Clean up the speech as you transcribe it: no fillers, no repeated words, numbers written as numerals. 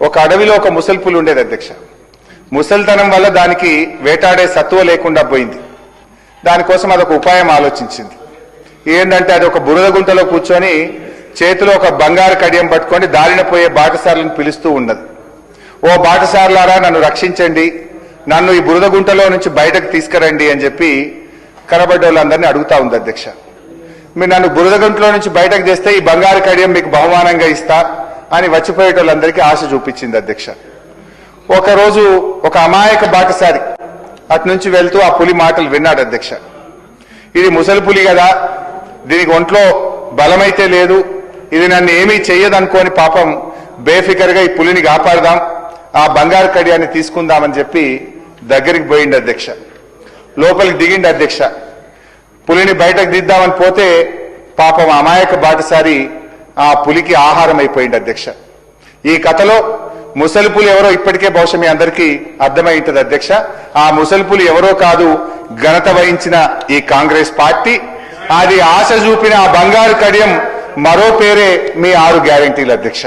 ఒక అడవిలో ఒక ముసలి పులి ఉండేది అధ్యక్ష. ముసలితనం వల్ల దానికి వేటాడే సత్తువ లేకుండా పోయింది. దానికోసం అదొక ఉపాయం ఆలోచించింది. ఏంటంటే అది ఒక బురద గుంటలో కూర్చొని చేతిలో ఒక బంగారు కడియం పట్టుకొని దారిన పోయే బాటసార్లను పిలుస్తూ ఉన్నది. ఓ బాటసార్లారా, నన్ను రక్షించండి, నన్ను ఈ బురద గుంటలో నుంచి బయటకు తీసుకురండి అని చెప్పి కనబడ్డ వాళ్ళందరినీ అడుగుతా ఉంది అధ్యక్ష. మీరు నన్ను బురద గుంటలో నుంచి బయటకు తెస్తే ఈ బంగారు కడియం మీకు బహుమానంగా ఇస్తా అని వచ్చిపోయేటోళ్ళందరికీ ఆశ చూపించింది అధ్యక్ష. ఒకరోజు ఒక అమాయక బాటసారి అటు నుంచి వెళ్తూ ఆ పులి మాటలు విన్నాడు అధ్యక్ష. ఇది ముసలి పులి కదా, దీనికి ఒంట్లో బలమైతే లేదు, ఇది నన్ను ఏమీ చెయ్యదనుకోని పాపం బేఫికర్గా ఈ పులిని కాపాడదాం, ఆ బంగారు కడియాన్ని తీసుకుందామని చెప్పి దగ్గరికి పోయిండు అధ్యక్ష. లోపలికి దిగిండు అధ్యక్ష. పులిని బయటకు దిద్దామని పోతే పాపం అమాయక బాటసారి ఆ పులికి ఆహారం అయిపోయింది అధ్యక్ష. ఈ కథలో ముసలి పులి ఎవరో ఇప్పటికే బహుశా మీ అందరికీ అర్థమై ఉంటుంది అధ్యక్ష. ఆ ముసలి పులి ఎవరో కాదు, ఘనత వహించిన ఈ కాంగ్రెస్ పార్టీ. అది ఆశ చూపిన ఆ బంగారు కడియం మరో పేరే మీ 6 గ్యారెంటీలు అధ్యక్ష.